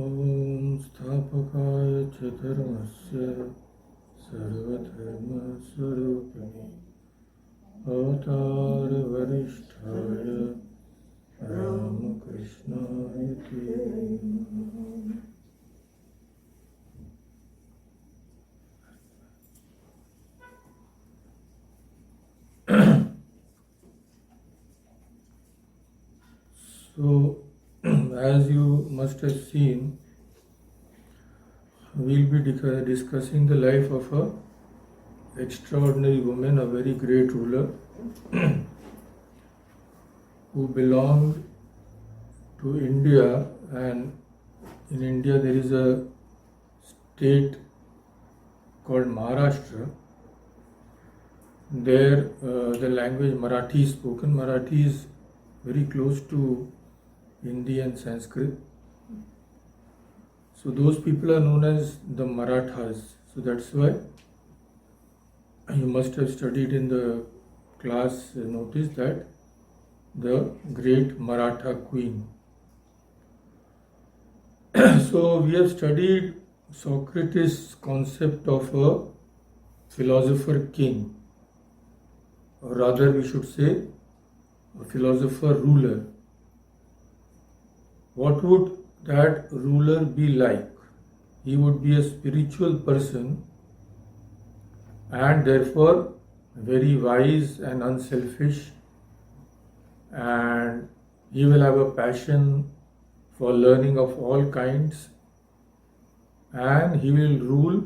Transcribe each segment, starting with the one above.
Om Sthapakaya च धर्मस्य सर्वधर्मस्वरूपिणे अवतार वरिष्ठाय रामकृष्णाय ते नमः। So, as you must have seen, we'll be discussing the life of a extraordinary woman, a very great ruler who belonged to India, and in India there is a state called Maharashtra. There the language Marathi is spoken. Marathi is very close to Hindi and Sanskrit. So those people are known as the Marathas. So that's why you must have studied in the class notice that the great Maratha queen. So we have studied Socrates' concept of a philosopher king, or rather we should say a philosopher ruler. What would that ruler be like? He would be a spiritual person and therefore very wise and unselfish, and he will have a passion for learning of all kinds, and he will rule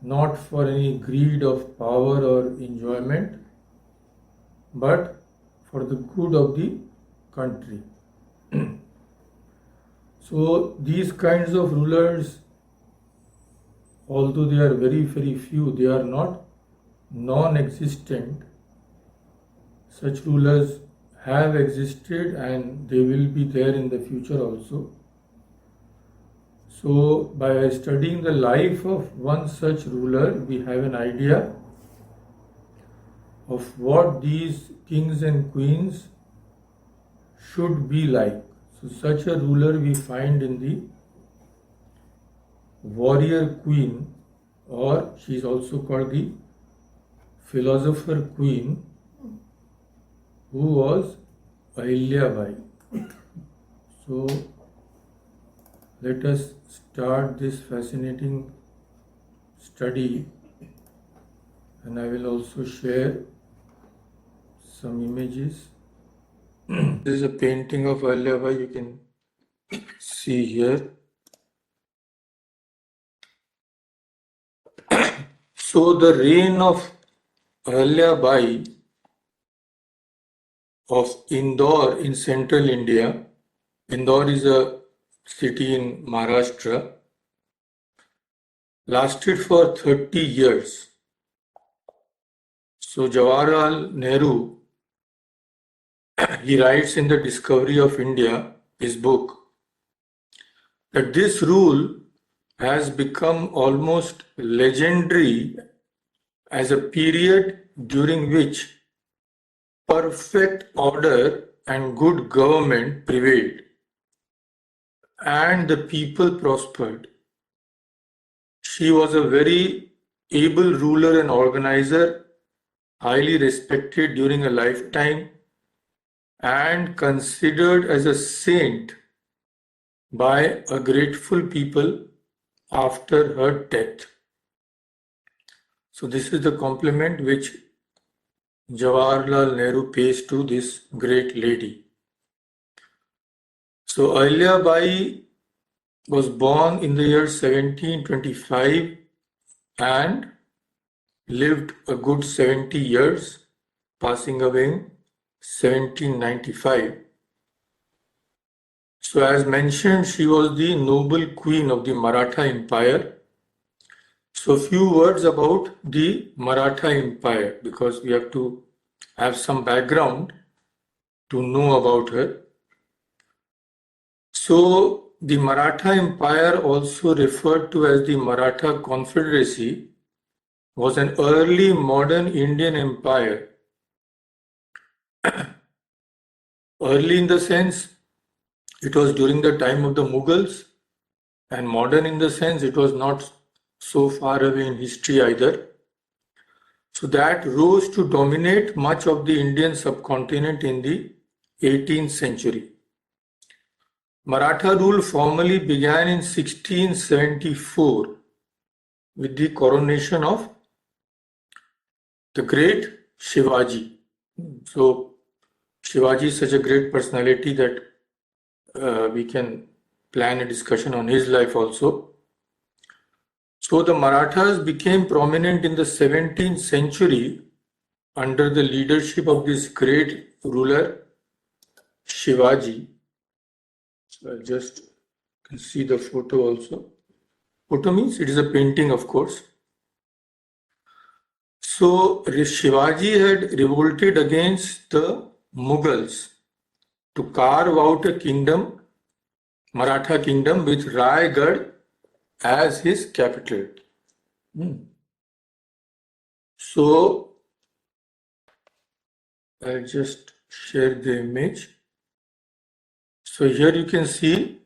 not for any greed of power or enjoyment, but for the good of the country. So these kinds of rulers, although they are very, very few, they are not non-existent. Such rulers have existed and they will be there in the future also. So by studying the life of one such ruler, we have an idea of what these kings and queens should be like. So such a ruler we find in the warrior queen, or she is also called the philosopher queen, who was Ahilya Bai. So let us start this fascinating study, and I will also share some images. This is a painting of Ahilya Bai, you can see here. So the reign of Ahilya Bai of Indore in central India, Indore is a city in Maharashtra, lasted for 30 years. So Jawaharlal Nehru, he writes in the Discovery of India, his book, that this rule has become almost legendary as a period during which perfect order and good government prevailed and the people prospered. She was a very able ruler and organizer, highly respected during her lifetime and considered as a saint by a grateful people after her death. So this is the compliment which Jawaharlal Nehru pays to this great lady. So Ahilya Bai was born in the year 1725 and lived a good 70 years, passing away in 1795. So as mentioned, she was the noble queen of the Maratha Empire. So few words about the Maratha Empire, because we have to have some background to know about her. So the Maratha Empire, also referred to as the Maratha Confederacy, was an early modern Indian empire. Early in the sense, it was during the time of the Mughals and modern in the sense it was not so far away in history either. So that rose to dominate much of the Indian subcontinent in the 18th century. Maratha rule formally began in 1674 with the coronation of the great Shivaji. So Shivaji is such a great personality that we can plan a discussion on his life also. So the Marathas became prominent in the 17th century under the leadership of this great ruler Shivaji. So I just can see the photo also. Photo means it is a painting, of course. So Shivaji had revolted against the Mughals to carve out a kingdom, Maratha kingdom, with Raigad as his capital. So I'll just share the image. So here you can see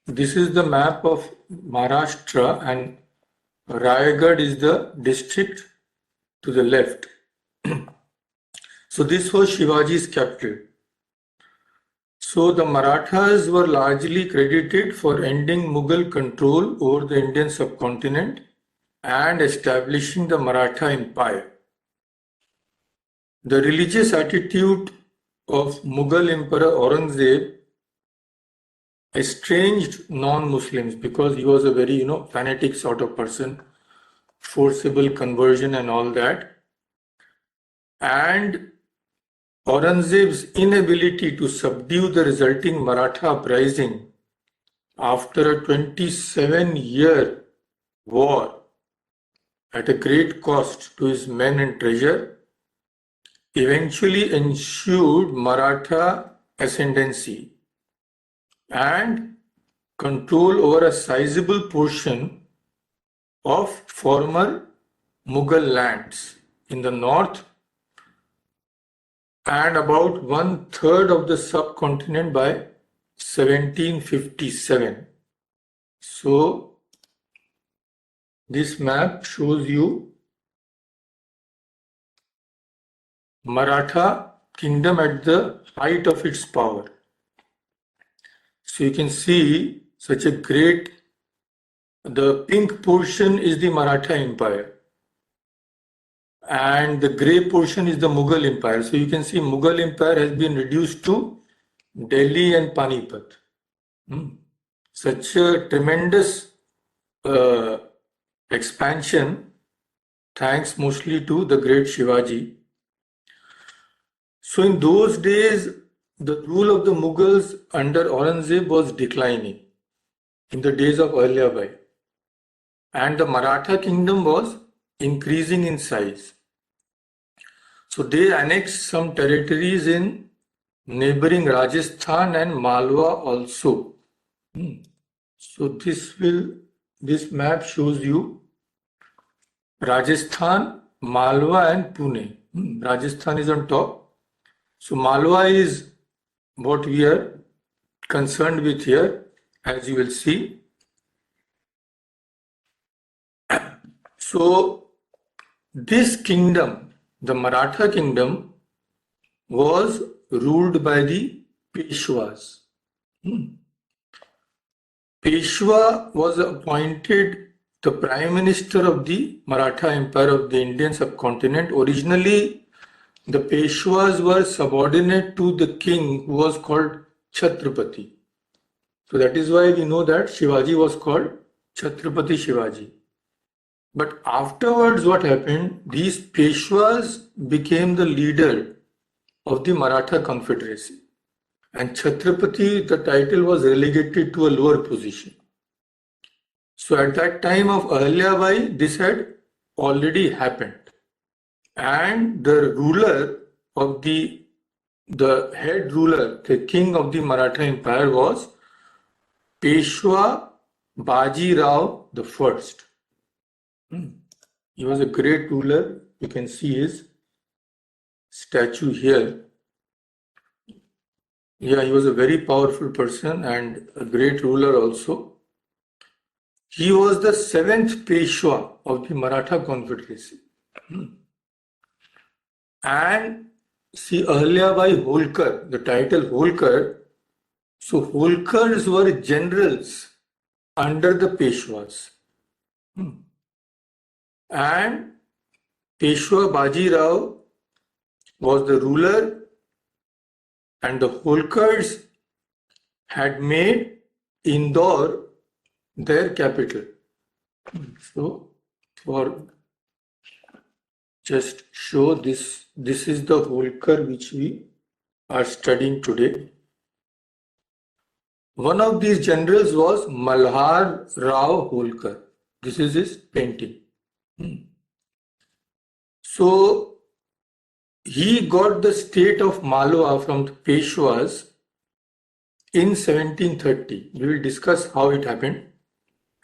this is the map of Maharashtra and Raigad is the district to the left. So this was Shivaji's capital. So the Marathas were largely credited for ending Mughal control over the Indian subcontinent and establishing the Maratha Empire. The religious attitude of Mughal Emperor Aurangzeb estranged non-Muslims because he was a very, fanatic sort of person, forcible conversion and all that. And Aurangzeb's inability to subdue the resulting Maratha uprising after a 27-year war at a great cost to his men and treasure eventually ensured Maratha ascendancy and control over a sizable portion of former Mughal lands in the north and about 1/3 of the subcontinent by 1757. So this map shows you Maratha kingdom at the height of its power. So you can see such a great, the pink portion is the Maratha Empire and the grey portion is the Mughal Empire. So you can see Mughal Empire has been reduced to Delhi and Panipat. Such a tremendous expansion thanks mostly to the great Shivaji. So in those days, the rule of the Mughals under Aurangzeb was declining in the days of Ahilya Bai, and the Maratha kingdom was increasing in size. So they annexed some territories in neighboring Rajasthan and Malwa also. So this map shows you Rajasthan, Malwa and Pune. Rajasthan is on top. So Malwa is what we are concerned with here, as you will see. So this kingdom, the Maratha kingdom, was ruled by the Peshwas. Peshwa was appointed the Prime Minister of the Maratha Empire of the Indian subcontinent. Originally, the Peshwas were subordinate to the king who was called Chhatrapati. So that is why we know that Shivaji was called Chhatrapati Shivaji. But afterwards what happened, these Peshwas became the leader of the Maratha Confederacy. And Chhatrapati, the title was relegated to a lower position. So at that time of Ahilya Bai, this had already happened. And the ruler of the head ruler, the king of the Maratha Empire was Peshwa Baji Rao the First. He was a great ruler. You can see his statue here. Yeah, he was a very powerful person and a great ruler also. He was the seventh Peshwa of the Maratha Confederacy. And see, Ahilya Bai Holkar, the title Holkar, so Holkars were generals under the Peshwas. And Peshwa Baji Rao was the ruler, and the Holkars had made Indore their capital. So, for just show this, this is the Holkar which we are studying today. One of these generals was Malhar Rao Holkar. This is his painting. So he got the state of Malwa from the Peshwas in 1730. We will discuss how it happened.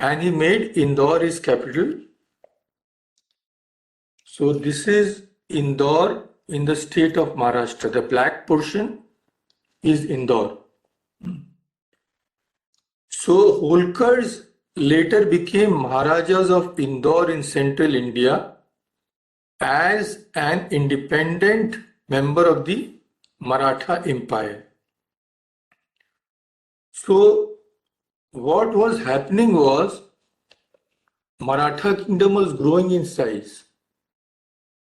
And he made Indore his capital. So this is Indore in the state of Maharashtra. The black portion is Indore. So Holkars later became Maharajas of Indore in central India as an independent member of the Maratha Empire. So what was happening was Maratha kingdom was growing in size.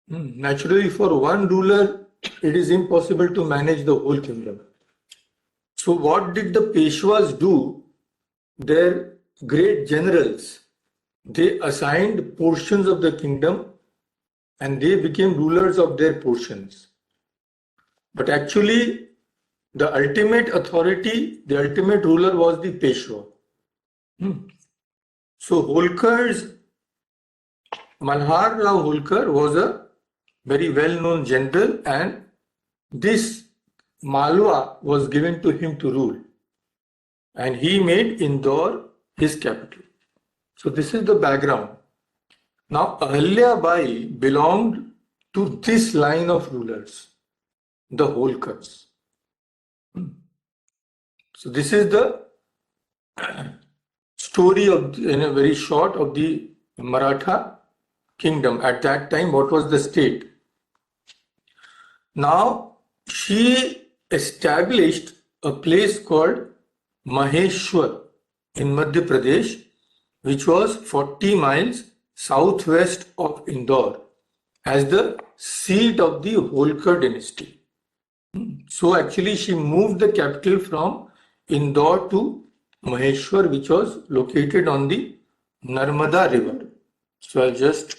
Naturally, for one ruler, it is impossible to manage the whole kingdom. So what did the Peshwas do? Their great generals, they assigned portions of the kingdom and they became rulers of their portions. But actually, the ultimate authority, the ultimate ruler was the Peshwa. So Holkar's, Malhar Rao Holkar was a very well-known general, and this Malwa was given to him to rule. And he made Indore his capital. So this is the background. Now Ahilya Bai belonged to this line of rulers, the Holkars. So this is the story of, in a very short, of the Maratha kingdom. At that time, what was the state? Now she established a place called Maheshwar in Madhya Pradesh, which was 40 miles southwest of Indore, as the seat of the Holkar dynasty. So actually she moved the capital from Indore to Maheshwar, which was located on the Narmada river. So I'll just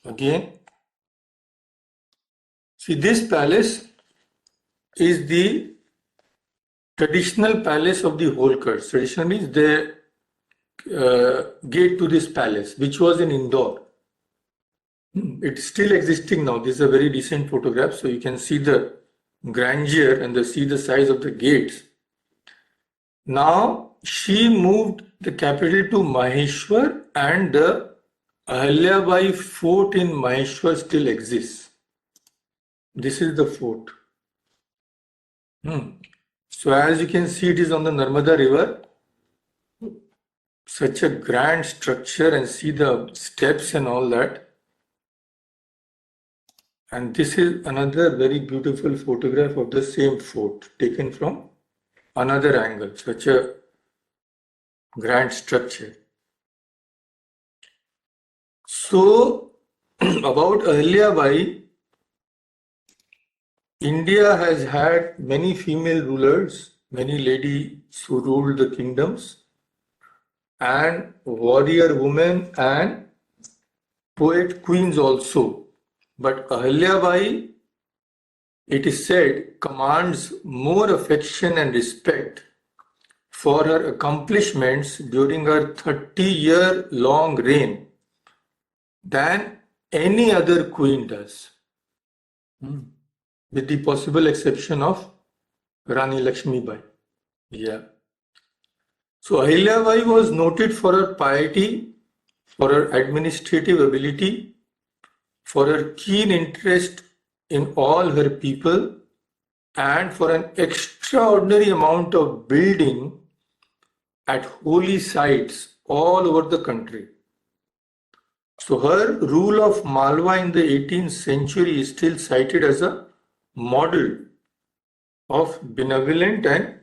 again see, this palace is the traditional palace of the Holkars. Traditionally, the gate to this palace, which was in Indore. It's still existing now. This is a very recent photograph, so you can see the grandeur and see the size of the gates. Now she moved the capital to Maheshwar, and the Ahilya Bai fort in Maheshwar still exists. This is the fort. So as you can see, it is on the Narmada river. Such a grand structure, and see the steps and all that. And this is another very beautiful photograph of the same fort taken from another angle. Such a grand structure. So about Ahilya Bai, India has had many female rulers, many ladies who ruled the kingdoms, and warrior women and poet queens also. But Ahilya Bai, it is said, commands more affection and respect for her accomplishments during her 30-year-long reign than any other queen does, with the possible exception of Rani Lakshmi Bai. Yeah. So Ahilya Bai was noted for her piety, for her administrative ability, for her keen interest in all her people, and for an extraordinary amount of building at holy sites all over the country. So her rule of Malwa in the 18th century is still cited as a model of benevolent and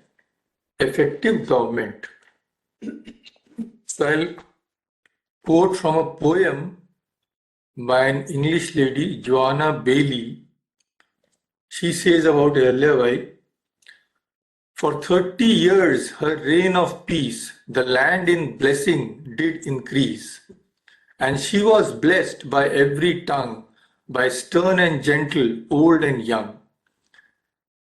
effective government. So I'll quote from a poem by an English lady, Joanna Bailey. She says about Ahilya Bai, for 30 years her reign of peace, the land in blessing did increase. And she was blessed by every tongue, by stern and gentle, old and young.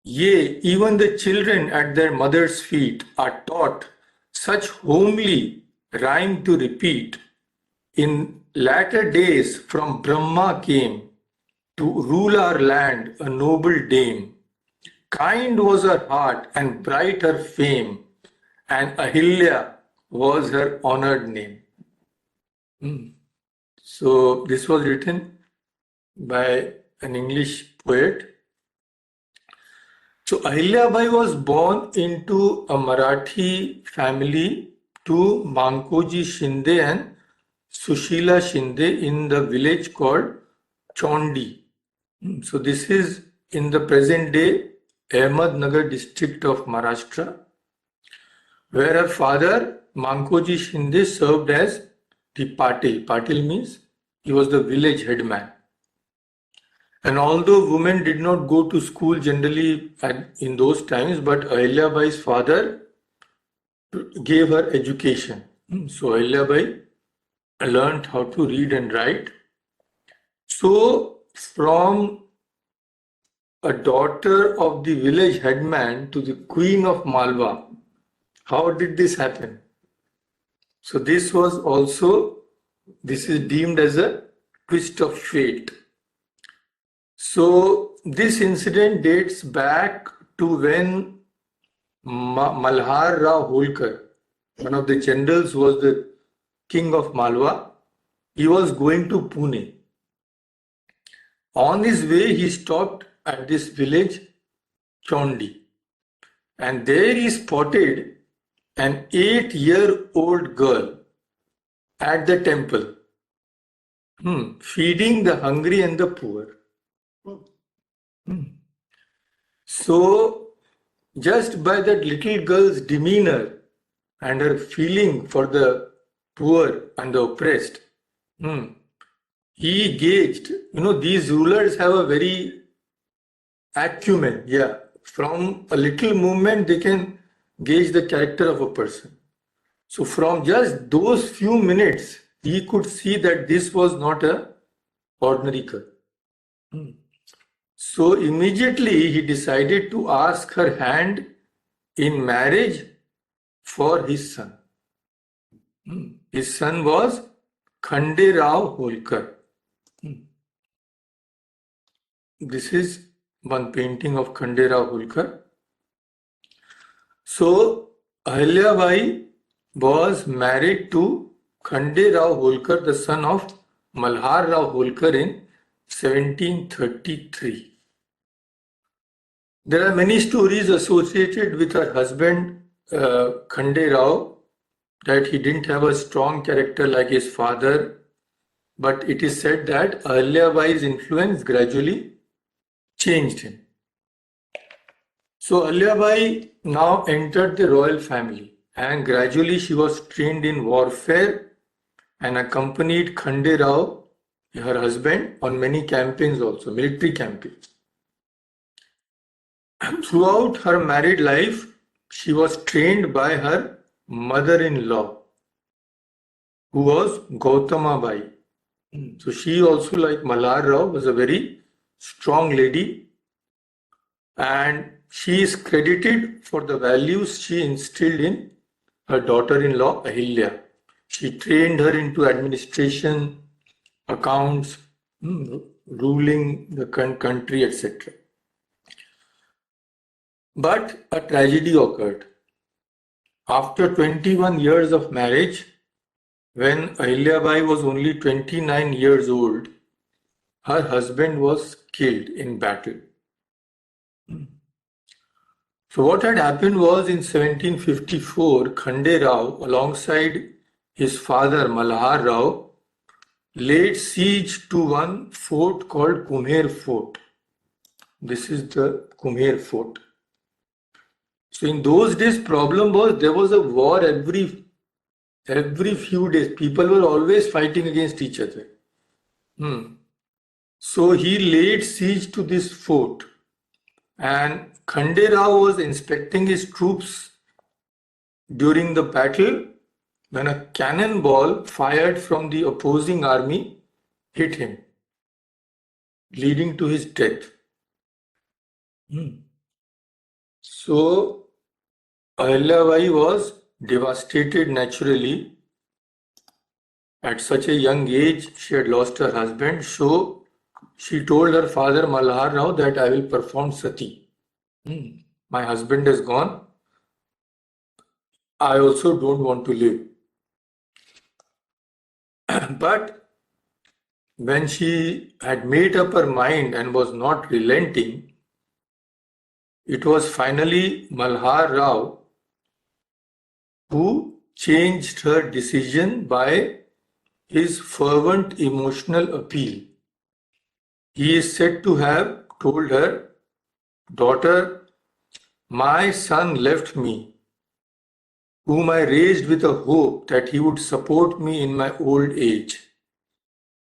Yea, even the children at their mother's feet are taught such homely rhyme to repeat. In latter days from Brahma came to rule our land a noble dame. Kind was her heart and bright her fame, and Ahilya was her honored name. So this was written by an English poet. So Ahilya Bai was born into a Marathi family to Mankoji Shinde and Sushila Shinde in the village called Chondi. So this is in the present day Ahmednagar district of Maharashtra, where her father Mankoji Shinde served as the Patil. Patil means he was the village headman. And although women did not go to school generally in those times, but Ahilya Bai's father gave her education. So Ahilya Bai learned how to read and write. So from a daughter of the village headman to the queen of Malwa, how did this happen? So this is deemed as a twist of fate. So this incident dates back to when Malhar Rao Holkar, one of the generals who was the king of Malwa, he was going to Pune. On his way, he stopped at this village, Chondi, and there he spotted an 8-year-old girl at the temple, feeding the hungry and the poor. So, just by that little girl's demeanor and her feeling for the poor and the oppressed, he gauged, these rulers have a very acumen, from a little movement they can gauge the character of a person. So from just those few minutes, he could see that this was not a ordinary girl. So immediately he decided to ask her hand in marriage for his son. His son was Khande Rao Holkar. This is one painting of Khande Rao Holkar. So Ahilya Bai was married to Khande Rao Holkar, the son of Malhar Rao Holkar, in 1733. There are many stories associated with her husband Khande Rao, that he didn't have a strong character like his father, but it is said that Ahilya Bai's influence gradually changed him. So Ahilya Bai now entered the royal family, and gradually she was trained in warfare and accompanied Khande Rao, her husband, on many campaigns also, military campaigns. Throughout her married life, she was trained by her mother-in-law, who was Gautama Bai. So she also, like Malhar Rao, was a very strong lady, and she is credited for the values she instilled in her daughter-in-law Ahilya. She trained her into administration, accounts, ruling the country, etc. But a tragedy occurred. After 21 years of marriage, when Ahilya Bai was only 29 years old, her husband was killed in battle. So what had happened was, in 1754, Khande Rao, alongside his father Malhar Rao laid siege to one fort called Kumbher Fort. This is the Kumbher Fort. So in those days, problem was there was a war every few days. People were always fighting against each other. So he laid siege to this fort, and Khande Rao was inspecting his troops during the battle when a cannonball fired from the opposing army hit him, leading to his death. So Ahilya Bai was devastated naturally. At such a young age, she had lost her husband, so she told her father Malhar Rao that I will perform sati. My husband is gone. I also don't want to live. But when she had made up her mind and was not relenting, it was finally Malhar Rao who changed her decision by his fervent emotional appeal. He is said to have told her, "Daughter, my son left me, whom I raised with a hope that he would support me in my old age.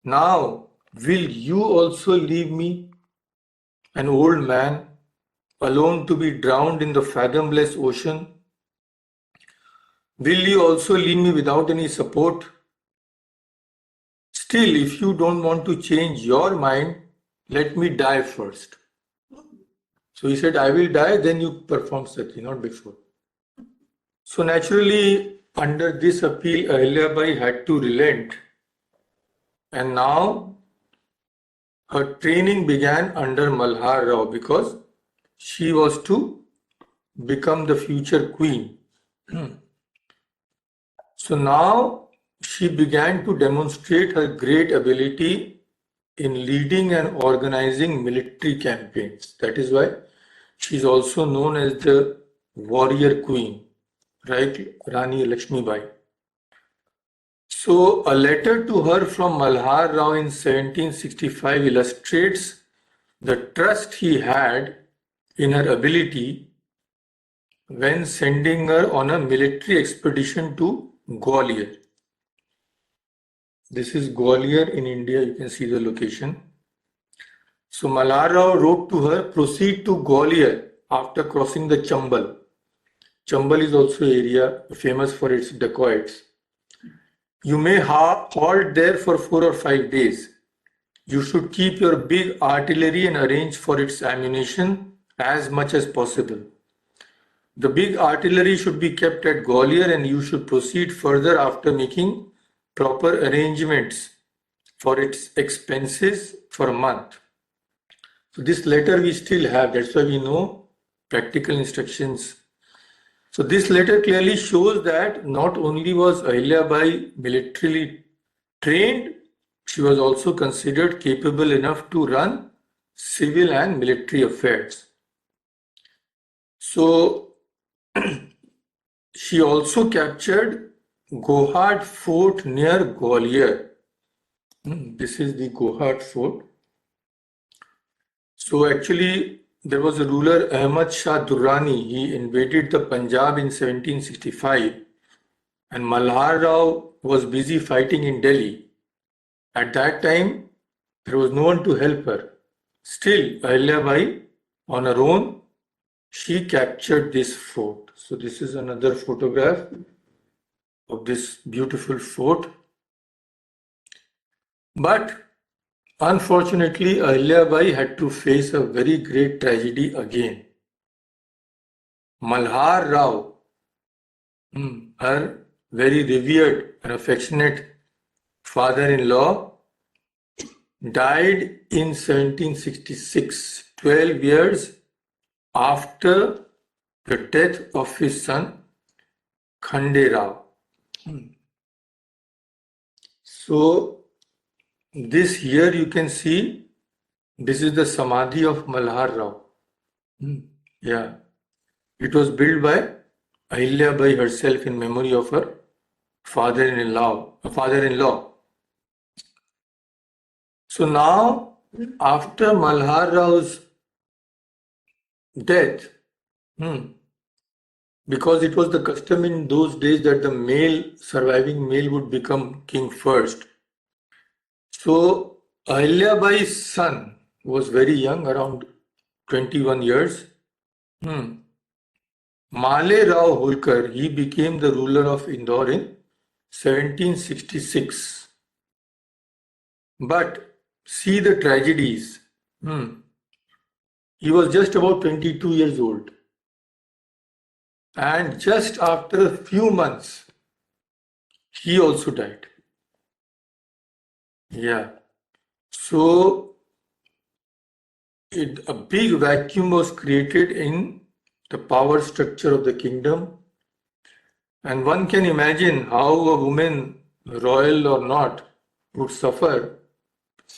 Now, will you also leave me, an old man, alone to be drowned in the fathomless ocean? Will you also leave me without any support? Still, if you don't want to change your mind, let me die first." So he said, "I will die, then you perform sati, not before." So naturally, under this appeal, Ahilya Bai had to relent. And now her training began under Malhar Rao because she was to become the future queen. So now she began to demonstrate her great ability in leading and organizing military campaigns. That is why she is also known as the warrior queen, right? Rani Lakshmi Bai. So a letter to her from Malhar Rao in 1765 illustrates the trust he had in her ability when sending her on a military expedition to Gwalior. This is Gwalior in India, you can see the location. So Malhar Rao wrote to her, "Proceed to Gwalior after crossing the Chambal." Chambal is also an area famous for its dacoits. "You may halt there for 4 or 5 days. You should keep your big artillery and arrange for its ammunition as much as possible. The big artillery should be kept at Gwalior and you should proceed further after making proper arrangements for its expenses for a month." So this letter we still have, that's why we know practical instructions. So this letter clearly shows that not only was Ahilya Bai militarily trained, she was also considered capable enough to run civil and military affairs. So she also captured Gohad Fort near Gwalior. This is the Gohad Fort. So actually there was a ruler, Ahmad Shah Durrani. He invaded the Punjab in 1765 and Malhar Rao was busy fighting in Delhi. At that time, there was no one to help her. Still, Ahilya Bai, on her own, she captured this fort. So this is another photograph of this beautiful fort. But unfortunately, Ahilya Bai had to face a very great tragedy again. Malhar Rao, her very revered and affectionate father-in-law, died in 1766, 12 years after the death of his son Khande Rao. So this here you can see, this is the Samadhi of Malhar Rao. Yeah, it was built by Ahilya Bai herself in memory of her father-in-law. So now, after Malhar Rao's death, because it was the custom in those days that the surviving male would become king first. So Ahilya Bai's son was very young, around 21 years. Male Rao Holkar, he became the ruler of Indore in 1766. But see the tragedies. He was just about 22 years old. And just after a few months, he also died. Yeah. So a big vacuum was created in the power structure of the kingdom. And one can imagine how a woman, royal or not, would suffer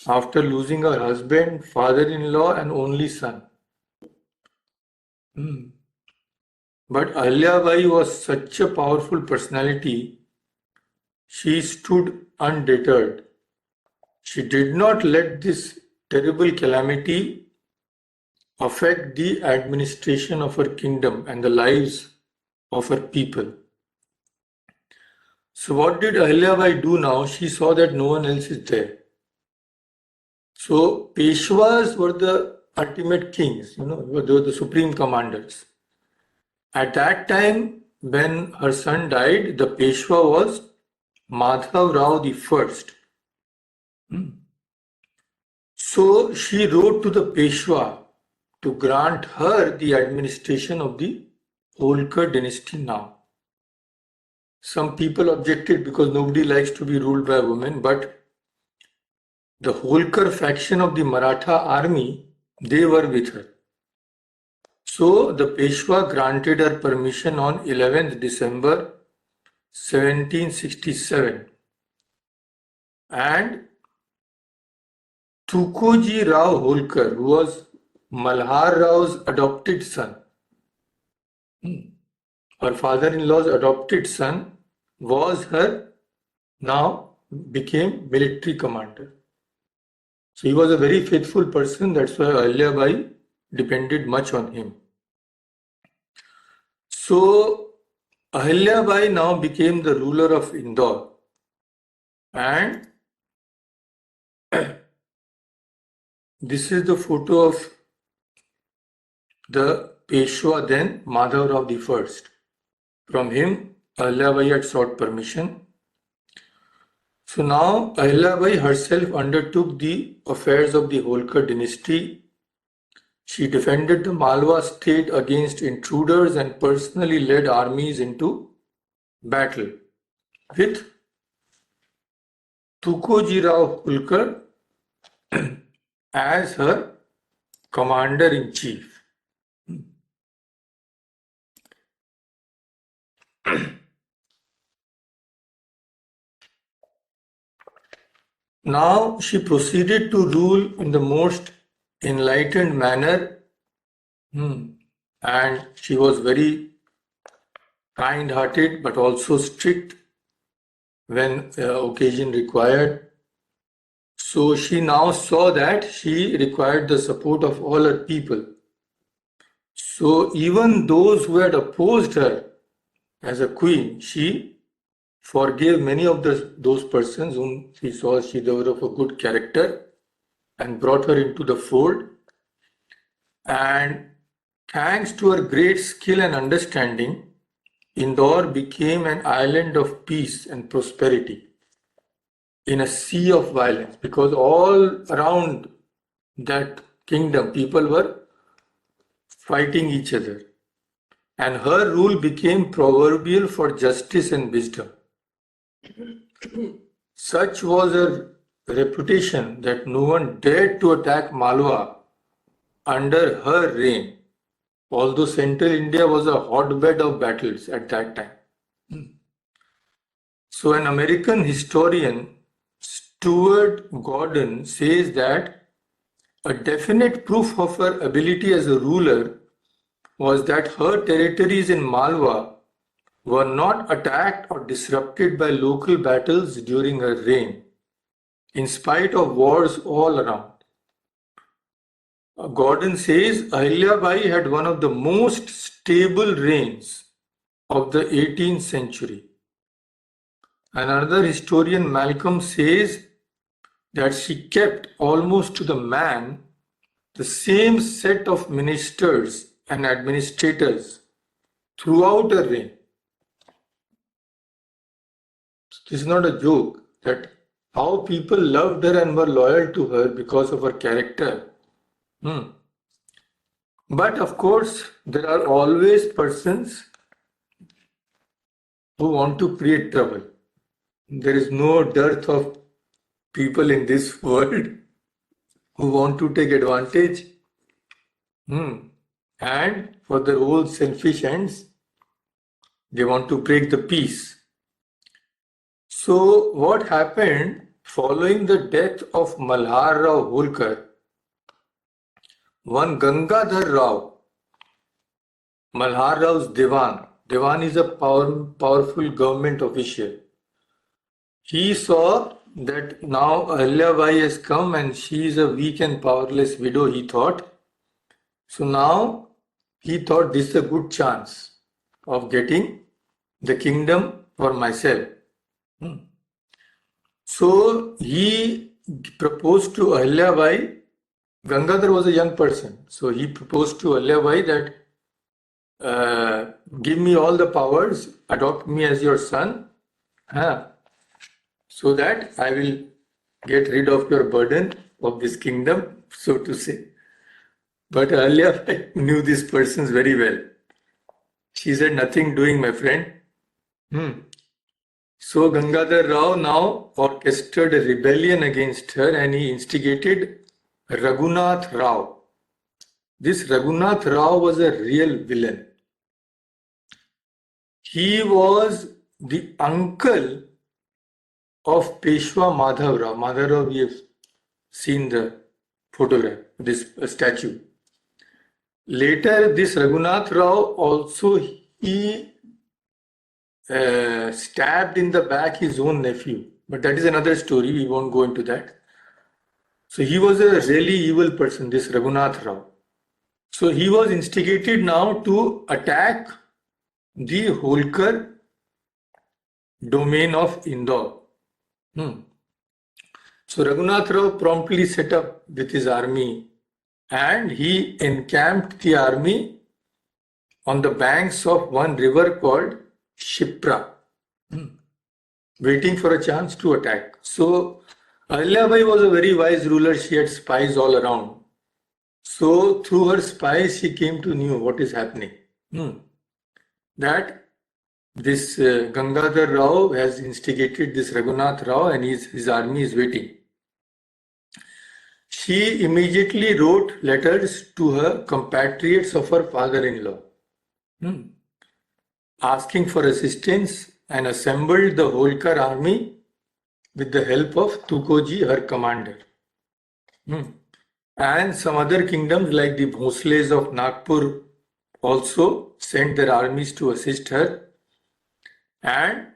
after losing her husband, father-in-law, and only son. But Ahilya Bai was such a powerful personality, she stood undeterred. She did not let this terrible calamity affect the administration of her kingdom and the lives of her people. So what did Ahilya Bai do now? She saw that no one else is there. So Peshwas were the ultimate kings, they were the supreme commanders. At that time, when her son died, the Peshwa was Madhav Rao the first. So she wrote to the Peshwa to grant her the administration of the Holkar dynasty now. Some people objected because nobody likes to be ruled by a woman, but the Holkar faction of the Maratha army, they were with her. So the Peshwa granted her permission on 11th December 1767. And Tukoji Rao Holkar, who was Malhar Rao's adopted son, her father-in-law's adopted son, became military commander. So he was a very faithful person. That's why Ahilya Bai depended much on him. So Ahilya Bai now became the ruler of Indore, and this is the photo of the Peshwa then, Madhav Rao the first. From him, Ahilya Bai had sought permission. So now Ahilya Bai herself undertook the affairs of the Holkar dynasty. She defended the Malwa state against intruders and personally led armies into battle with Tukoji Rao Holkar as her commander-in-chief. Now she proceeded to rule in the most enlightened manner, and she was very kind-hearted but also strict when occasion required. So she now saw that she required the support of all her people. So even those who had opposed her as a queen, she forgave many of those persons whom she saw they were of a good character and brought her into the fold. And thanks to her great skill and understanding, Indore became an island of peace and prosperity in a sea of violence, because all around that kingdom people were fighting each other. And her rule became proverbial for justice and wisdom. Such was her reputation that no one dared to attack Malwa under her reign, although central India was a hotbed of battles at that time. So an American historian, Stuart Gordon, says that a definite proof of her ability as a ruler was that her territories in Malwa were not attacked or disrupted by local battles during her reign, in spite of wars all around. Gordon says Ahilya Bai had one of the most stable reigns of the 18th century. Another historian, Malcolm, says that she kept almost to the man the same set of ministers and administrators throughout her reign. This is not a joke, that how people loved her and were loyal to her because of her character. But of course, there are always persons who want to create trouble. There is no dearth of people in this world who want to take advantage and for their own selfish ends, they want to break the peace. So what happened following the death of Malhar Rao Holkar, one Gangadhar Rao, Malhar Rao's Diwan is a powerful government official. He saw that now Ahilya Bai has come and she is a weak and powerless widow, he thought. So now he thought this is a good chance of getting the kingdom for myself. So he proposed to Ahilya Bai. Gangadhar was a young person, so he proposed to Ahilya Bai that give me all the powers, adopt me as your son, so that I will get rid of your burden of this kingdom, so to say. But Ahilya Bai knew these persons very well. She said, nothing doing, my friend. So Gangadhar Rao now orchestrated a rebellion against her and he instigated Raghunath Rao. This Raghunath Rao was a real villain. He was the uncle of Peshwa Madhav Rao. Madhav Rao, we have seen the photograph, this statue. Later, this Raghunath Rao also, he stabbed in the back his own nephew. But that is another story, we won't go into that. So he was a really evil person, this Raghunath Rao. So he was instigated now to attack the Holkar domain of Indore. So Raghunath Rao promptly set up with his army and he encamped the army on the banks of one river called Shipra, waiting for a chance to attack. So Ahilya Bai was a very wise ruler. She had spies all around. So through her spies, she came to know what is happening. That this Gangadhar Rao has instigated this Raghunath Rao and his army is waiting. She immediately wrote letters to her compatriots of her father-in-law, asking for assistance and assembled the Holkar army with the help of Tukoji, her commander. And some other kingdoms like the Bhosles of Nagpur also sent their armies to assist her. And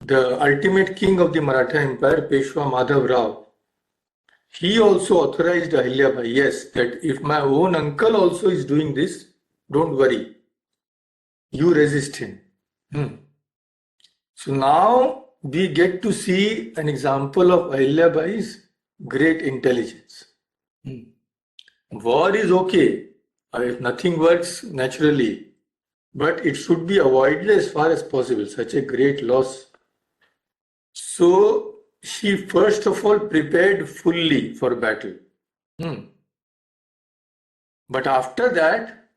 the ultimate king of the Maratha Empire, Peshwa Madhav Rao, he also authorized Ahilya Bai, yes, that if my own uncle also is doing this, don't worry, you resist him. So now we get to see an example of Ahilya Bai's great intelligence. War is okay if nothing works naturally, but it should be avoided as far as possible, such a great loss. So she first of all prepared fully for battle. But after that,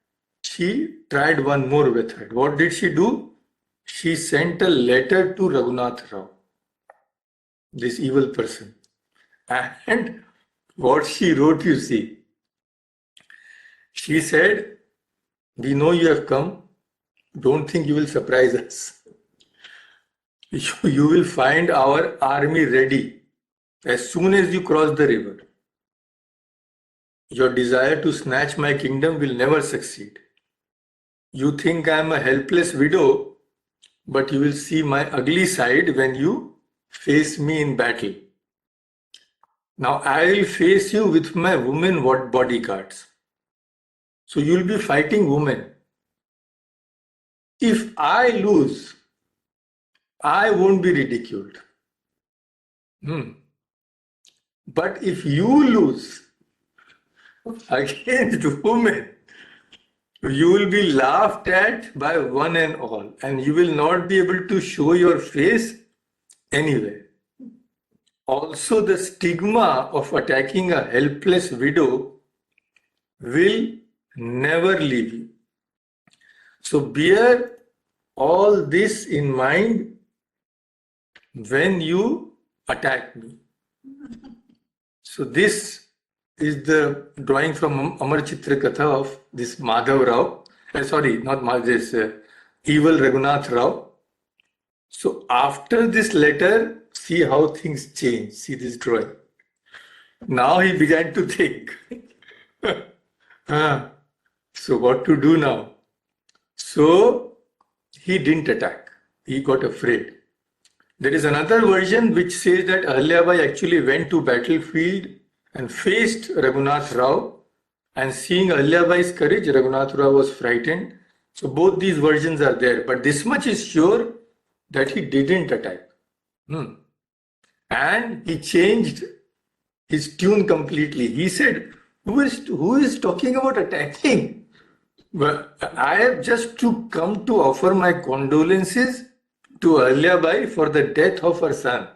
she tried one more method. What did she do? She sent a letter to Raghunath Rao, this evil person. And what she wrote, you see. She said, we know you have come. Don't think you will surprise us. You will find our army ready as soon as you cross the river. Your desire to snatch my kingdom will never succeed. You think I am a helpless widow but you will see my ugly side when you face me in battle. Now I will face you with my women bodyguards. So you will be fighting women. If I lose, I won't be ridiculed. But if you lose against women, you will be laughed at by one and all, and you will not be able to show your face anywhere. Also, the stigma of attacking a helpless widow will never leave you. So bear all this in mind when you attack me. So this is the drawing from Amar Chitra Katha of this Madhav Rao. Sorry, not Madhav, this evil Raghunath Rao. So after this letter, see how things change. See this drawing. Now he began to think. So what to do now? So he didn't attack. He got afraid. There is another version which says that Ahilya Bai actually went to battlefield and faced Raghunath Rao, and seeing Ahilya Bai's courage, Raghunath Rao was frightened. So both these versions are there, but this much is sure that he didn't attack. And he changed his tune completely. He said, who is talking about attacking? Well, I have just to come to offer my condolences to Ahilya Bai for the death of her son.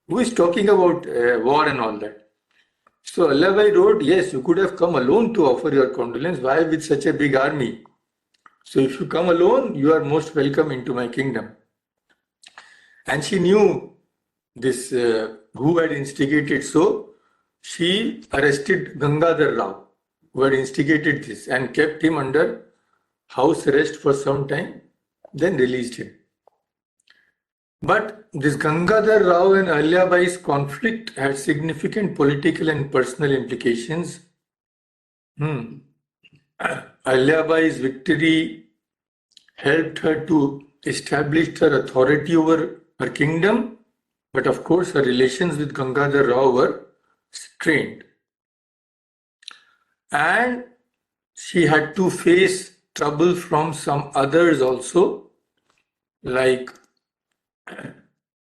Who is talking about war and all that? So Ahilya Bai wrote, yes, you could have come alone to offer your condolence. Why with such a big army? So if you come alone, you are most welcome into my kingdom. And she knew this who had instigated. So she arrested Gangadhar Rao, who had instigated this, and kept him under house arrest for some time, then released him. But this Gangadhar Rao and Ahilya Bai's conflict had significant political and personal implications. Ahilya Bai's victory helped her to establish her authority over her kingdom, but of course her relations with Gangadhar Rao were strained. And she had to face trouble from some others also, like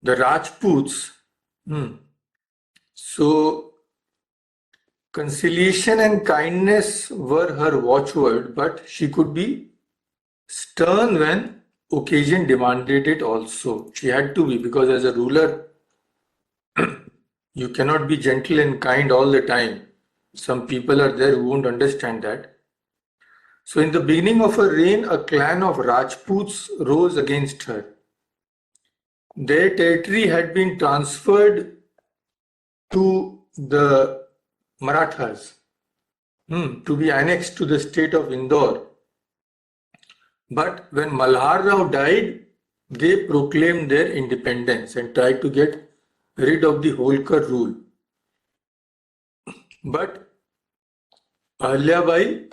the Rajputs. So conciliation and kindness were her watchword, but she could be stern when occasion demanded it also. She had to be, because as a ruler, you cannot be gentle and kind all the time. Some people are there who won't understand that. So in the beginning of her reign, a clan of Rajputs rose against her. Their territory had been transferred to the Marathas to be annexed to the state of Indore. But when Malhar Rao died, they proclaimed their independence and tried to get rid of the Holkar rule. But Ahilya Bai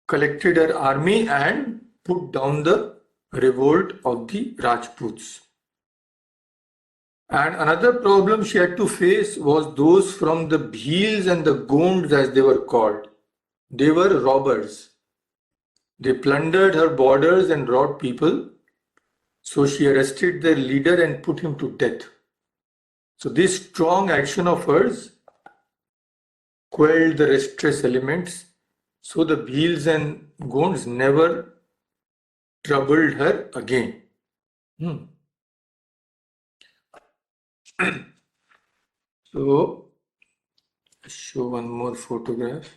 collected her army and put down the revolt of the Rajputs. And another problem she had to face was those from the Bhils and the Gonds, as they were called. They were robbers. They plundered her borders and robbed people. So she arrested their leader and put him to death. So this strong action of hers quelled the restless elements. So the Bhils and Gonds never troubled her again. So, show one more photograph.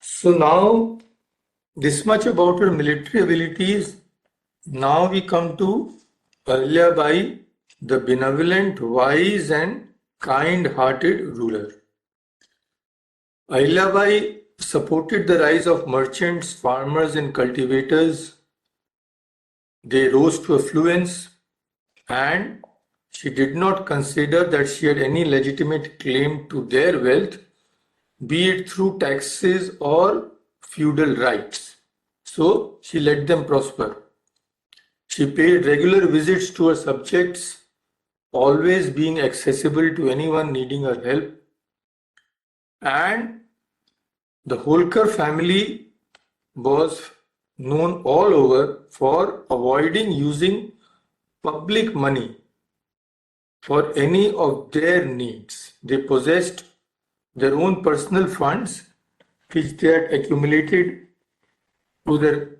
So now, this much about her military abilities. Now we come to Ahilya Bai, the benevolent, wise and kind-hearted ruler. Ahilya Bai supported the rise of merchants, farmers and cultivators They rose to affluence, and she did not consider that she had any legitimate claim to their wealth, be it through taxes or feudal rights. So she let them prosper. She paid regular visits to her subjects, always being accessible to anyone needing her help. And the Holkar family was known all over for avoiding using public money for any of their needs. They possessed their own personal funds which they had accumulated to their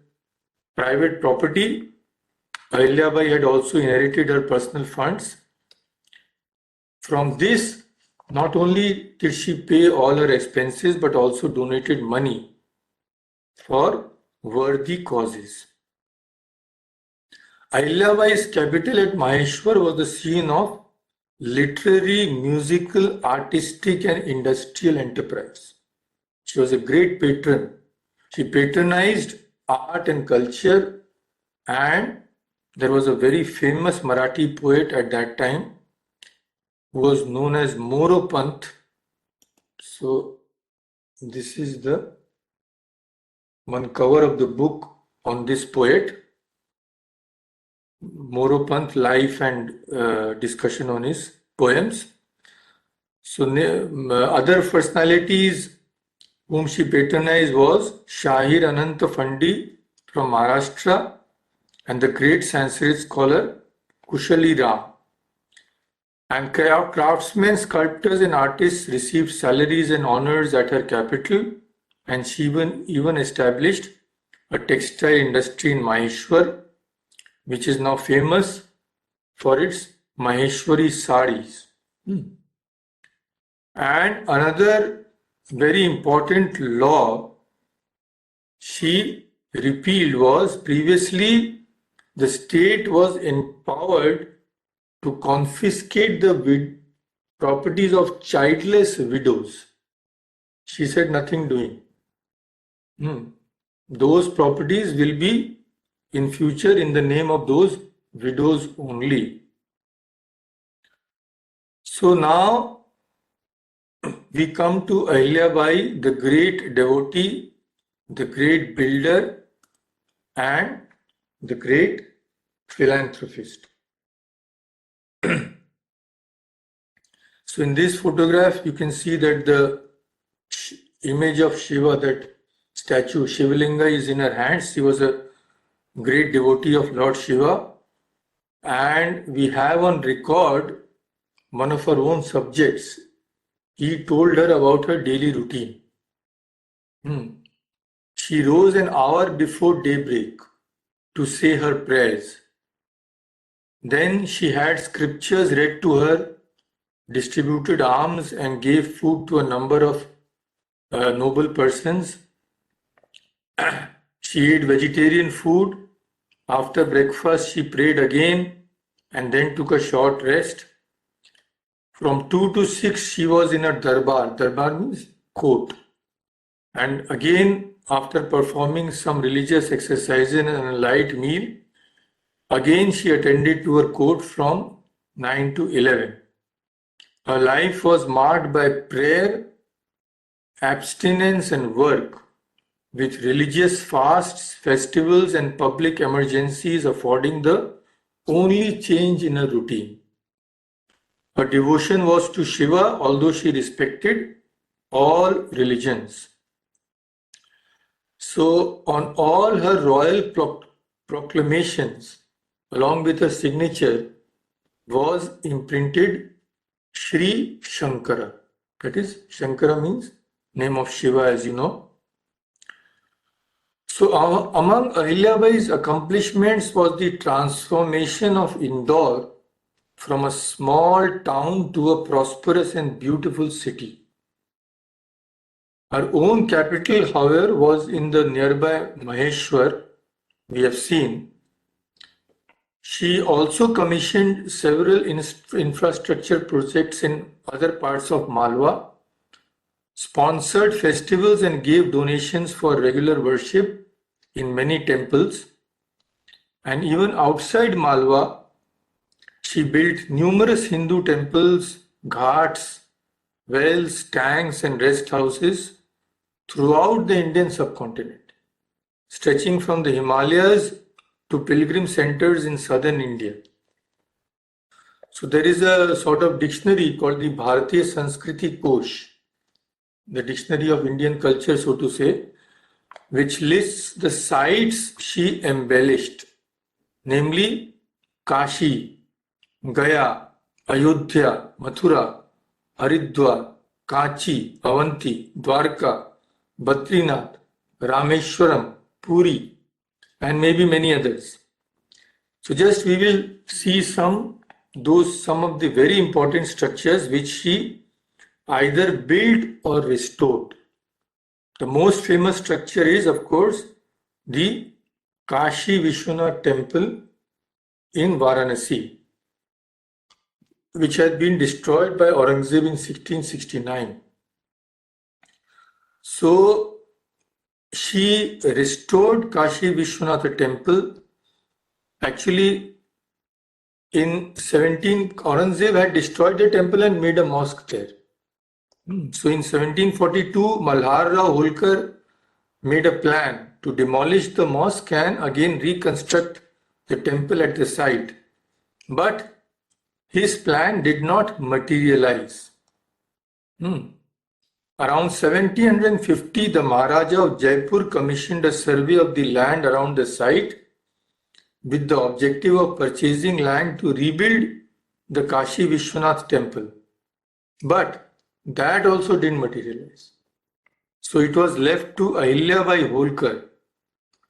private property. Ahilya Bai had also inherited her personal funds. From this, not only did she pay all her expenses but also donated money for worthy causes. Ahilya Bai's capital at Maheshwar was the scene of literary, musical, artistic and industrial enterprise. She was a great patron. She patronized art and culture, and there was a very famous Marathi poet at that time who was known as Moropant. So this is the one cover of the book on this poet. Moropant life and discussion on his poems. So other personalities whom she patronized was Shahir Ananta Fandi from Maharashtra and the great Sanskrit scholar Kushali Ram. And craftsmen, sculptors and artists received salaries and honors at her capital, and she even established a textile industry in Maheshwar, which is now famous for its Maheshwari saris. And another very important law she repealed was previously the state was empowered to confiscate the properties of childless widows. She said nothing doing. Those properties will be in future in the name of those widows only. So now we come to Ahilya Bai, the great devotee, the great builder and the great philanthropist. So in this photograph you can see that the image of Shiva, that statue Shivalinga, is in her hands. She was a great devotee of Lord Shiva, and we have on record one of her own subjects. He told her about her daily routine. She rose an hour before daybreak to say her prayers. Then she had scriptures read to her, distributed alms and gave food to a number of noble persons. She ate vegetarian food. After breakfast, she prayed again and then took a short rest. From 2 to 6, she was in a darbar. Darbar means court. And again, after performing some religious exercises and a light meal, again she attended to her court from 9 to 11. Her life was marked by prayer, abstinence and work, with religious fasts, festivals and public emergencies affording the only change in her routine. Her devotion was to Shiva, although she respected all religions. So on all her royal proclamations, along with her signature, was imprinted Shri Shankara. That is, Shankara means name of Shiva, as you know. So among Ahilya Bai's accomplishments was the transformation of Indore from a small town to a prosperous and beautiful city. Her own capital, however, was in the nearby Maheshwar, we have seen. She also commissioned several infrastructure projects in other parts of Malwa, sponsored festivals and gave donations for regular worship in many temples. And even outside Malwa, she built numerous Hindu temples, ghats, wells, tanks, and rest houses throughout the Indian subcontinent, stretching from the Himalayas to pilgrim centers in southern India. So there is a sort of dictionary called the Bharatiya Sanskriti Kosh, the dictionary of Indian culture, so to say, which lists the sites she embellished, namely Kashi, Gaya, Ayodhya, Mathura, Haridwar, Kachi, Avanti, Dwarka, Badrinath, Rameshwaram, Puri, and maybe many others. So just we will see some of the very important structures which she either built or restored. The most famous structure is, of course, the Kashi Vishwanath temple in Varanasi, which had been destroyed by Aurangzeb in 1669. So she restored Kashi Vishwanath temple. Actually, in 17, Aurangzeb had destroyed the temple and made a mosque there. So in 1742, Malhar Rao Holkar made a plan to demolish the mosque and again reconstruct the temple at the site. But his plan did not materialize. Around 1750, the Maharaja of Jaipur commissioned a survey of the land around the site with the objective of purchasing land to rebuild the Kashi Vishwanath temple. But that also didn't materialize. So it was left to Ahilya Bai Holkar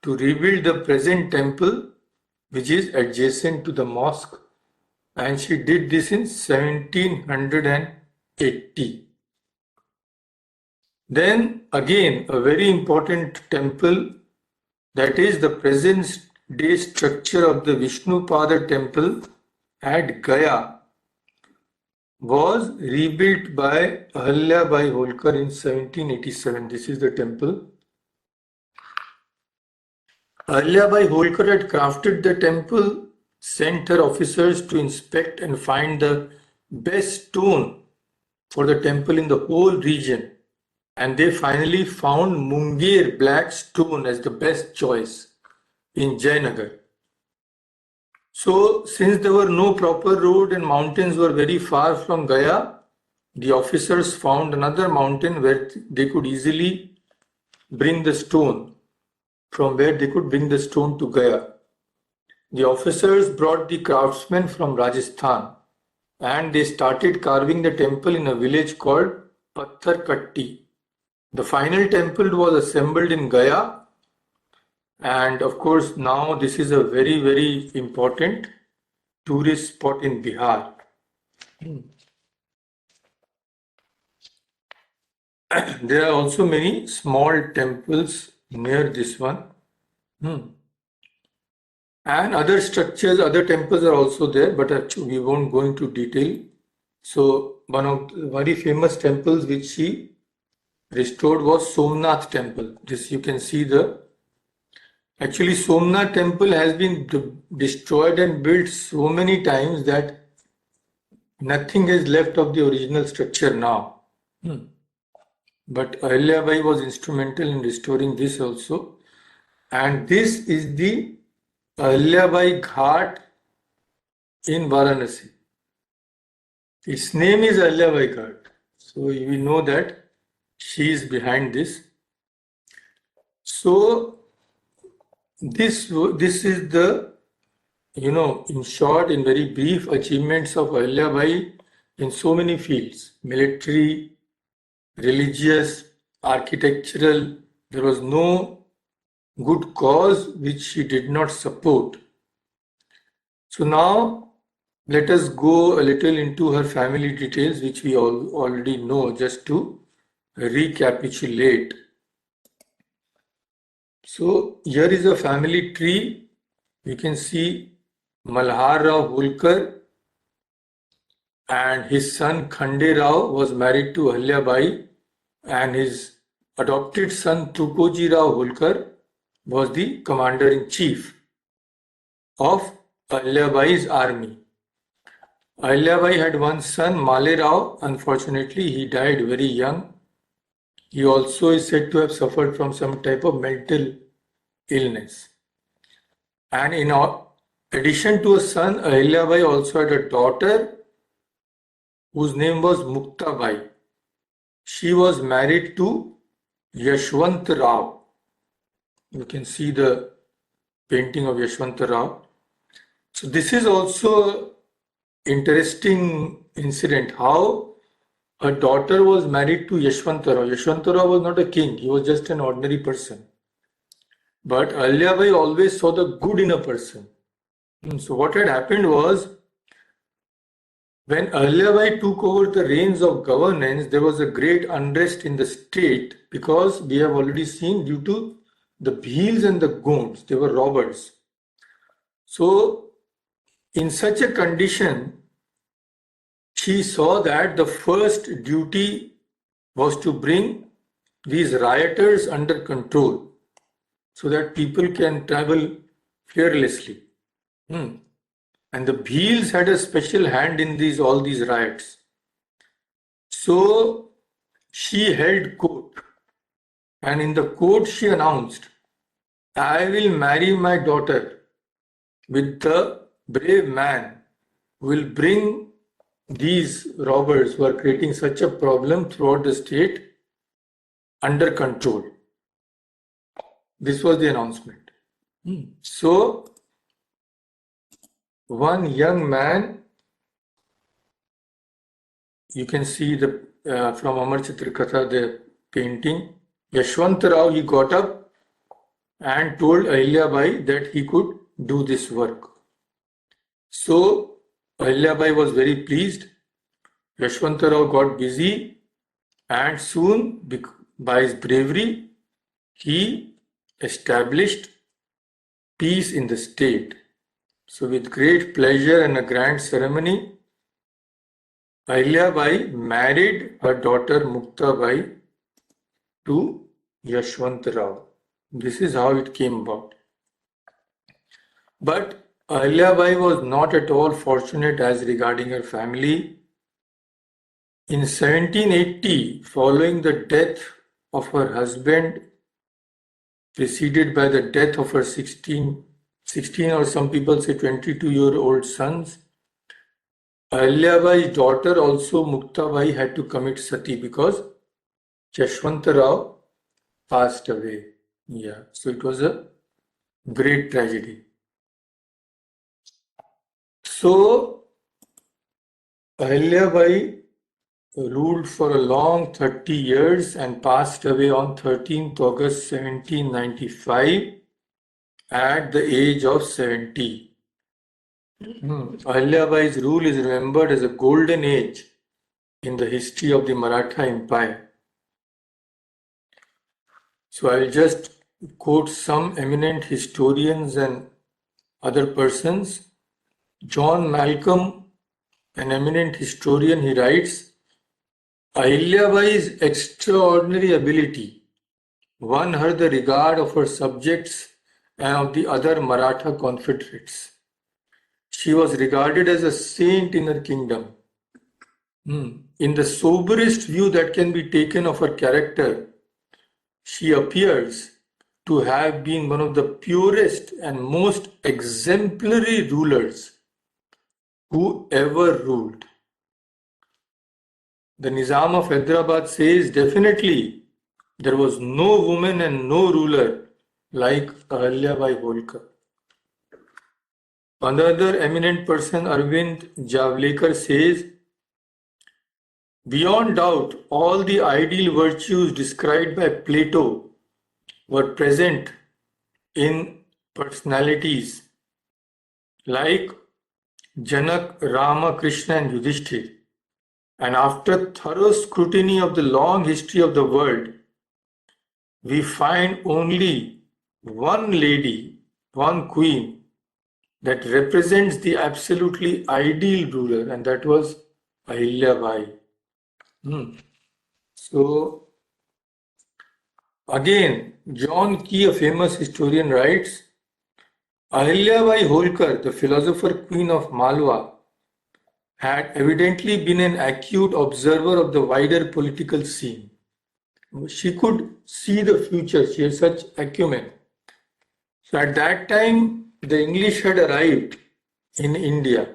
to rebuild the present temple, which is adjacent to the mosque, and she did this in 1780. Then again, a very important temple, that is the present day structure of the Vishnupada temple at Gaya, was rebuilt by Ahilya Bai Holkar in 1787. This is the temple. Ahilya Bai Holkar had crafted the temple, sent her officers to inspect and find the best stone for the temple in the whole region. And they finally found Munger black stone as the best choice in Jayanagar. So since there were no proper road and mountains were very far from Gaya, the officers found another mountain where they could easily bring the stone, from where they could bring the stone to Gaya. The officers brought the craftsmen from Rajasthan and they started carving the temple in a village called Patthar Katti. The final temple was assembled in Gaya, and of course now this is a very, very important tourist spot in Bihar. There are also many small temples near this one. And other structures, other temples are also there, but actually we won't go into detail. So one of the very famous temples which she restored was Somnath temple. This you can see actually Somnath temple has been destroyed and built so many times that nothing is left of the original structure now. But Ahilya Bai was instrumental in restoring this also. And this is the Ahilya Bai Ghat in Varanasi. Its name is Ahilya Bai Ghat. So we know that she is behind this. So this is the, in short, in very brief, achievements of Ahilya Bai in so many fields: military, religious, architectural. There was no good cause which she did not support. So now let us go a little into her family details, which we already know, just to recapitulate. So here is a family tree. You can see Malhar Rao Holkar and his son Khande Rao was married to Ahilya Bai, and his adopted son Tukoji Rao Holkar was the commander-in-chief. of Ahilya Bai's army. Ahilya Bai had one son, Male Rao. Unfortunately, he died very young. He also is said to have suffered from some type of mental illness. And in addition to a son, Ahilya Bai also had a daughter whose name was Mukta Bai. She was married to Yashwant Rao. You can see the painting of Yashwant Rao. So this is also interesting incident, how her daughter was married to Yashwantarao. Yashwantarao was not a king, he was just an ordinary person. But Ahilya Bai always saw the good in a person. So what had happened was, when Ahilya Bai took over the reins of governance, there was a great unrest in the state because we have already seen, due to the Bhils and the Gonds, they were robbers. So in such a condition, she saw that the first duty was to bring these rioters under control so that people can travel fearlessly. And the Bhils had a special hand in all these riots. So she held court, and in the court she announced, I will marry my daughter with the brave man who will bring these robbers who are creating such a problem throughout the state under control. This was the announcement. So one young man, you can see the from Amar Chitrikatha, the painting, Yashwant Rao, he got up and told Ahilya Bai that he could do this work. So Ahilya Bai was very pleased. Yashwant Rao got busy, and soon, by his bravery, he established peace in the state. So with great pleasure and a grand ceremony, Ahilya Bai married her daughter Mukta Bai to Yashwant Rao. This is how it came about. But Ahilya Bai was not at all fortunate as regarding her family. In 1780, following the death of her husband, preceded by the death of her 16 or some people say 22-year-old sons, Ahilya Bai's daughter also Mukta Bai had to commit sati because Yashwant Rao passed away. So it was a great tragedy. So Ahilya Bai ruled for a long 30 years and passed away on 13th August 1795 at the age of 70. Ahilya Bai's rule is remembered as a golden age in the history of the Maratha Empire. So I'll just quote some eminent historians and other persons. John Malcolm, an eminent historian, he writes, Ahilya Bai's extraordinary ability won her the regard of her subjects and of the other Maratha confederates. She was regarded as a saint in her kingdom. In the soberest view that can be taken of her character, she appears to have been one of the purest and most exemplary rulers who ever ruled. The Nizam of Hyderabad says definitely there was no woman and no ruler like Ahilya Bai Holkar. Another eminent person, Arvind Javlekar, says, beyond doubt, all the ideal virtues described by Plato were present in personalities like Janak, Rama, Krishna and Yudhishthir. And after thorough scrutiny of the long history of the world, we find only one lady, one queen, that represents the absolutely ideal ruler, and that was Ahilya Bai. So, again, John Key, a famous historian, writes, Ahilya Bai Holkar, the philosopher queen of Malwa, had evidently been an acute observer of the wider political scene. She could see the future, she had such acumen. So at that time, the English had arrived in India,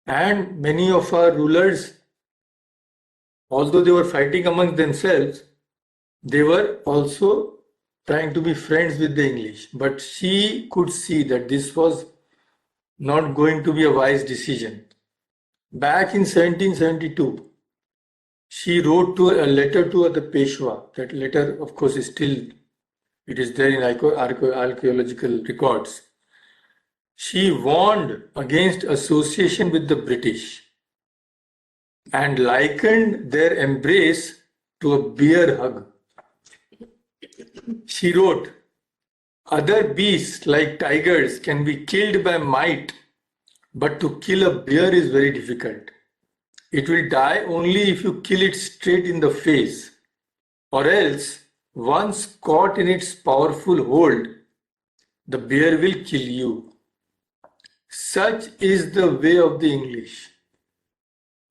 and many of our rulers, although they were fighting amongst themselves, they were also trying to be friends with the English. But she could see that this was not going to be a wise decision. Back in 1772, she wrote a letter to the Peshwa. That letter, of course, is still, it is there in archaeological records. She warned against association with the British and likened their embrace to a bear hug. She wrote, "Other beasts like tigers can be killed by might, but to kill a bear is very difficult. It will die only if you kill it straight in the face, or else, once caught in its powerful hold, the bear will kill you." Such is the way of the English.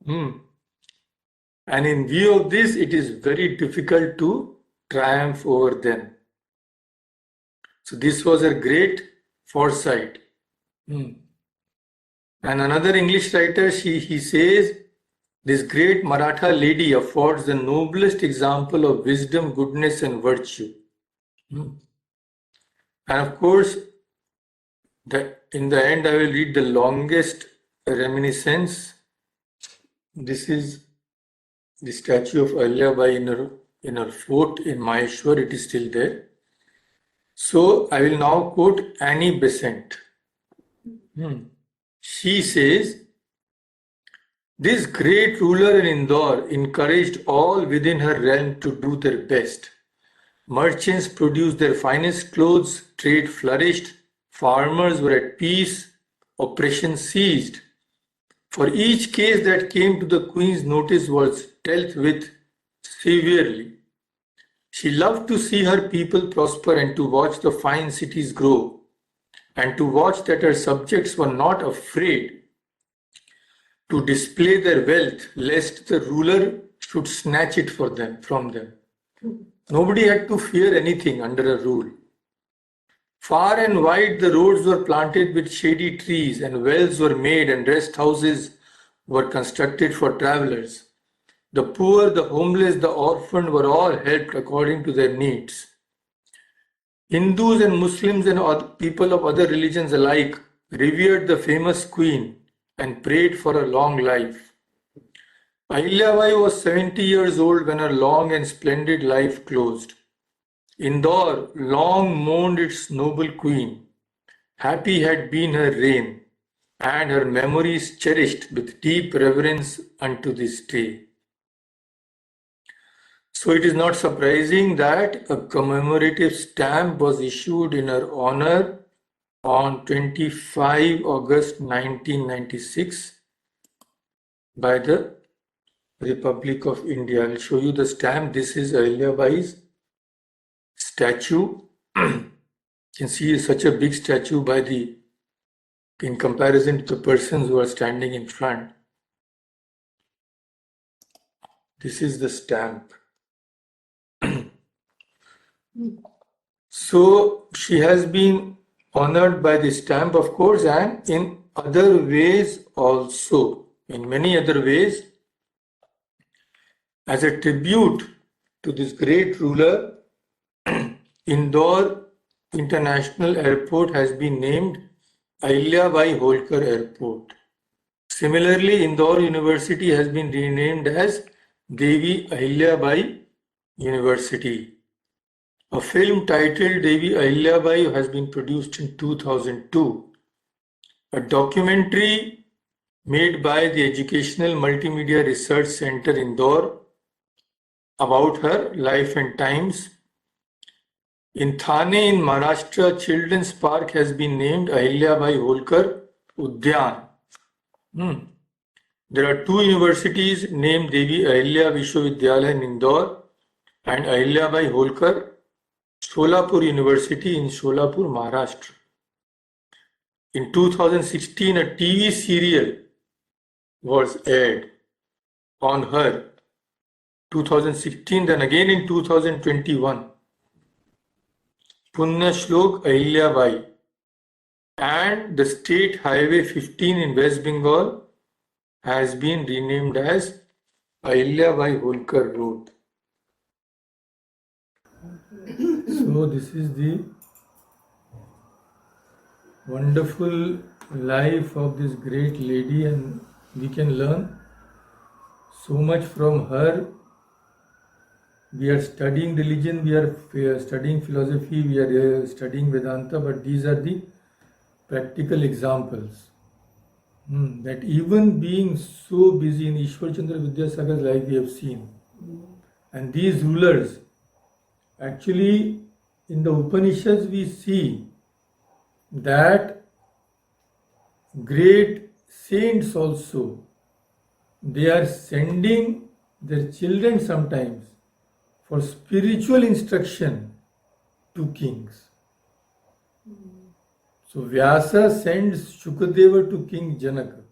And in view of this, it is very difficult to triumph over them. So this was a great foresight. And another English writer, he says, this great Maratha lady affords the noblest example of wisdom, goodness, and virtue. And of course, in the end, I will read the longest reminiscence. This is the statue of Ahilya Bai in her fort in Maheshwar. It is still there. So I will now quote Annie Besant. She says, "This great ruler in Indore encouraged all within her realm to do their best. Merchants produced their finest clothes, trade flourished, farmers were at peace, oppression ceased. For each case that came to the queen's notice was dealt with severely. She loved to see her people prosper and to watch the fine cities grow, and to watch that her subjects were not afraid to display their wealth, lest the ruler should snatch it from them. Nobody had to fear anything under a rule. Far and wide the roads were planted with shady trees, and wells were made, and rest houses were constructed for travelers. The poor, the homeless, the orphaned were all helped according to their needs. Hindus and Muslims and people of other religions alike revered the famous queen and prayed for a long life. Ahilya Bai was 70 years old when her long and splendid life closed. Indore long mourned its noble queen. Happy had been her reign, and her memory is cherished with deep reverence unto this day." So it is not surprising that a commemorative stamp was issued in her honor on 25 August 1996 by the Republic of India. I will show you the stamp. This is Ahilya Bai's statue. You can see such a big statue in comparison to the persons who are standing in front. This is the stamp. So she has been honored by the stamp, of course, and in other ways also, in many other ways, as a tribute to this great ruler. Indore International Airport has been named Ahilya Bai Holkar Airport. Similarly, Indore University has been renamed as Devi Ahilya Bai University. A film titled Devi Ahilya Bai has been produced in 2002. A documentary made by the Educational Multimedia Research Center Indore about her life and times. In Thane in Maharashtra, Children's Park has been named Ahilya Bai Holkar Udyan. There are two universities named Devi Ahilya Vishwavidyalaya in Indore and Ahilya Bai Holkar Solapur University in Solapur, Maharashtra. In 2016, a TV serial was aired on her. 2016, then again in 2021, Punya Shlok Ahilya Bai and the State Highway 15 in West Bengal has been renamed as Ahilya Bai Holkar Road. So this is the wonderful life of this great lady, and we can learn so much from her. We are studying religion, we are studying philosophy, we are studying Vedanta, but these are the practical examples. That even being so busy in Ishwar Chandra Vidyasagar's life, we have seen. And these rulers, actually, in the Upanishads, we see that great saints also, they are sending their children sometimes for spiritual instruction to kings. So Vyasa sends Shukadeva to King Janaka.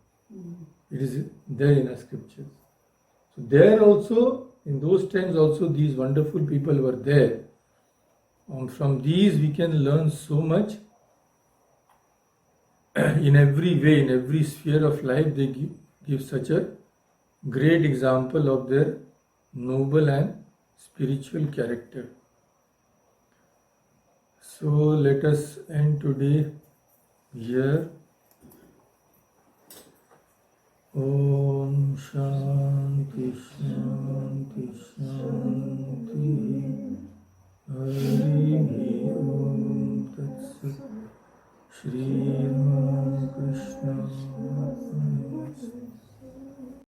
It is there in our scriptures. So there also, in those times also, these wonderful people were there. From these we can learn so much. In every way, in every sphere of life, they give such a great example of their noble and spiritual character. So let us end today here. Om Shanti Shanti Shanti. Hari Om Tat Sat. Shri